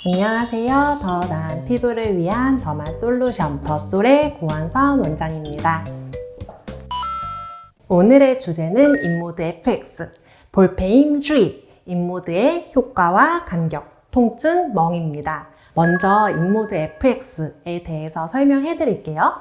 안녕하세요. 더 나은 피부를 위한 더맛 솔루션 더솔의 고한선 원장입니다. 오늘의 주제는 인모드 FX, 볼페임 주의, 인모드의 효과와 간격, 통증, 멍입니다. 먼저 인모드 FX에 대해서 설명해 드릴게요.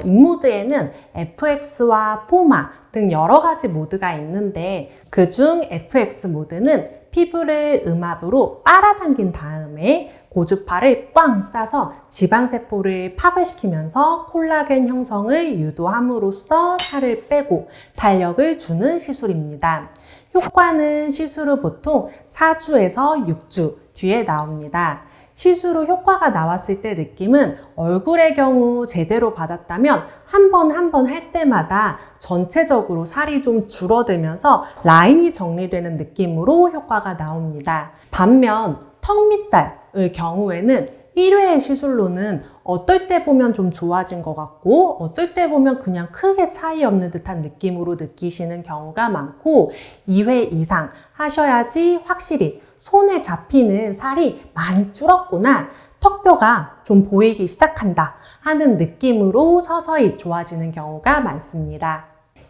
인모드에는 FX와 포마 등 여러 가지 모드가 있는데 그중 FX 모드는 피부를 음압으로 빨아당긴 다음에 고주파를 꽝 쏴서 지방세포를 파괴시키면서 콜라겐 형성을 유도함으로써 살을 빼고 탄력을 주는 시술입니다. 효과는 시술 후 보통 4주에서 6주 뒤에 나옵니다. 시술 후 효과가 나왔을 때 느낌은 얼굴의 경우 제대로 받았다면 한 번 할 때마다 전체적으로 살이 좀 줄어들면서 라인이 정리되는 느낌으로 효과가 나옵니다. 반면 턱 밑살의 경우에는 1회 시술로는 어떨 때 보면 좀 좋아진 것 같고 어떨 때 보면 그냥 크게 차이 없는 듯한 느낌으로 느끼시는 경우가 많고 2회 이상 하셔야지 확실히 손에 잡히는 살이 많이 줄었구나, 턱뼈가 좀 보이기 시작한다 하는 느낌으로 서서히 좋아지는 경우가 많습니다.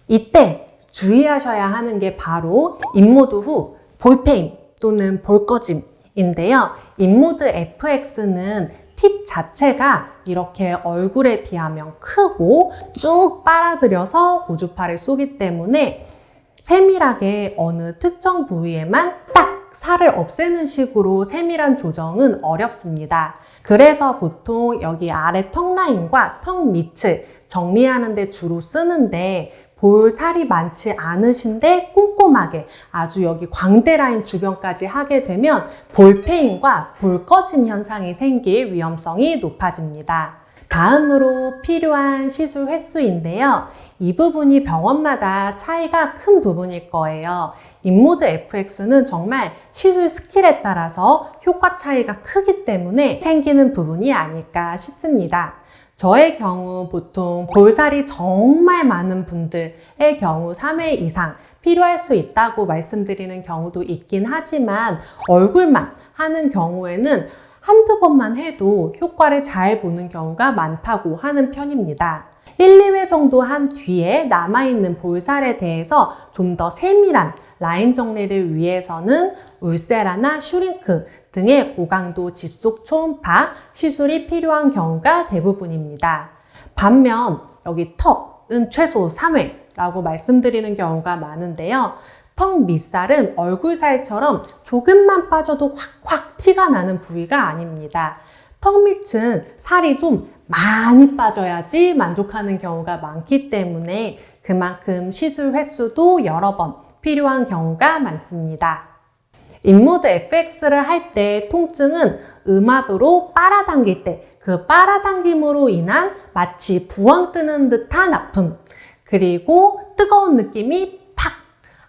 이때 주의하셔야 하는 게 바로 인모드 후 볼페임 또는 볼꺼짐인데요. 인모드 FX는 팁 자체가 이렇게 얼굴에 비하면 크고 쭉 빨아들여서 고주파를 쏘기 때문에 세밀하게 어느 특정 부위에만 딱 살을 없애는 식으로 세밀한 조정은 어렵습니다. 그래서 보통 여기 아래 턱 라인과 턱 밑을 정리하는 데 주로 쓰는데 볼 살이 많지 않으신데 꼼꼼하게 아주 여기 광대 라인 주변까지 하게 되면 볼페임과 볼 꺼짐 현상이 생길 위험성이 높아집니다. 다음으로 필요한 시술 횟수인데요. 이 부분이 병원마다 차이가 큰 부분일 거예요. 인모드 FX는 정말 시술 스킬에 따라서 효과 차이가 크기 때문에 생기는 부분이 아닐까 싶습니다. 저의 경우 보통 볼살이 정말 많은 분들의 경우 3회 이상 필요할 수 있다고 말씀드리는 경우도 있긴 하지만 얼굴만 하는 경우에는 한두 번만 해도 효과를 잘 보는 경우가 많다고 하는 편입니다. 1, 2회 정도 한 뒤에 남아있는 볼살에 대해서 좀 더 세밀한 라인 정리를 위해서는 울세라나 슈링크 등의 고강도 집속 초음파 시술이 필요한 경우가 대부분입니다. 반면 여기 턱은 최소 3회라고 말씀드리는 경우가 많은데요. 턱 밑살은 얼굴살처럼 조금만 빠져도 확확 티가 나는 부위가 아닙니다. 턱 밑은 살이 좀 많이 빠져야지 만족하는 경우가 많기 때문에 그만큼 시술 횟수도 여러 번 필요한 경우가 많습니다. 인모드 FX를 할 때 통증은 음압으로 빨아당길 때 그 빨아당김으로 인한 마치 부엉 뜨는 듯한 아픔, 그리고 뜨거운 느낌이 팍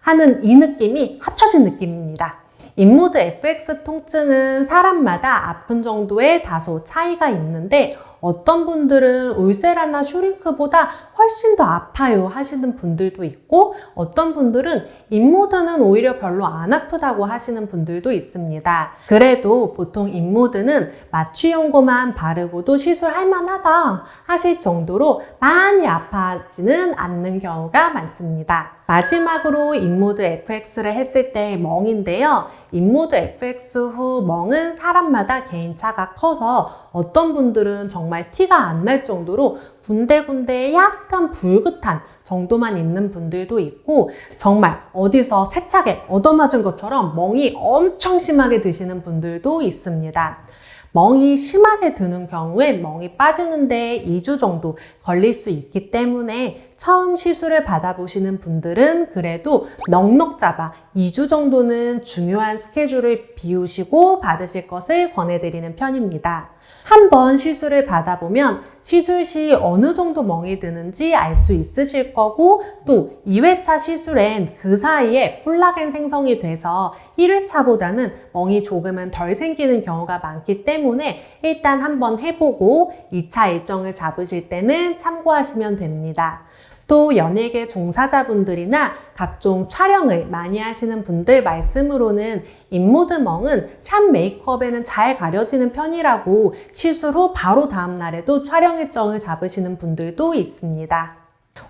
하는 이 느낌이 합쳐진 느낌입니다. 인모드 FX 통증은 사람마다 아픈 정도의 다소 차이가 있는데 어떤 분들은 울세라나 슈링크보다 훨씬 더 아파요 하시는 분들도 있고 어떤 분들은 인모드는 오히려 별로 안 아프다고 하시는 분들도 있습니다. 그래도 보통 인모드는 마취연고만 바르고도 시술할 만하다 하실 정도로 많이 아파하지는 않는 경우가 많습니다. 마지막으로 인모드 FX를 했을 때의 멍인데요. 인모드 FX 후 멍은 사람마다 개인차가 커서 어떤 분들은 정말 티가 안 날 정도로 군데군데 약간 붉은한 정도만 있는 분들도 있고 정말 어디서 세차게 얻어맞은 것처럼 멍이 엄청 심하게 드시는 분들도 있습니다. 멍이 심하게 드는 경우에 멍이 빠지는데 2주 정도 걸릴 수 있기 때문에 처음 시술을 받아보시는 분들은 그래도 넉넉 잡아 2주 정도는 중요한 스케줄을 비우시고 받으실 것을 권해드리는 편입니다. 한번 시술을 받아보면 시술 시 어느 정도 멍이 드는지 알 수 있으실 거고 또 2회차 시술엔 그 사이에 콜라겐 생성이 돼서 1회차보다는 멍이 조금은 덜 생기는 경우가 많기 때문에 일단 한번 해보고 2차 일정을 잡으실 때는 참고하시면 됩니다. 또 연예계 종사자분들이나 각종 촬영을 많이 하시는 분들 말씀으로는 인모드멍은 샵 메이크업에는 잘 가려지는 편이라고 시술 후 바로 다음 날에도 촬영 일정을 잡으시는 분들도 있습니다.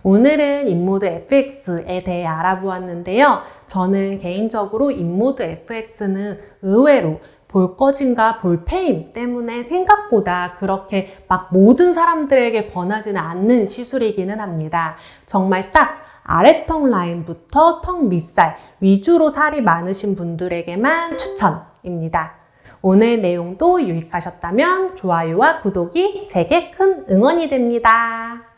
오늘은 인모드 FX에 대해 알아보았는데요. 저는 개인적으로 인모드 FX는 의외로 볼거짐과 볼페임 때문에 생각보다 그렇게 막 모든 사람들에게 권하지는 않는 시술이기는 합니다. 정말 딱 아래턱 라인부터 턱 밑살 위주로 살이 많으신 분들에게만 추천입니다. 오늘 내용도 유익하셨다면 좋아요와 구독이 제게 큰 응원이 됩니다.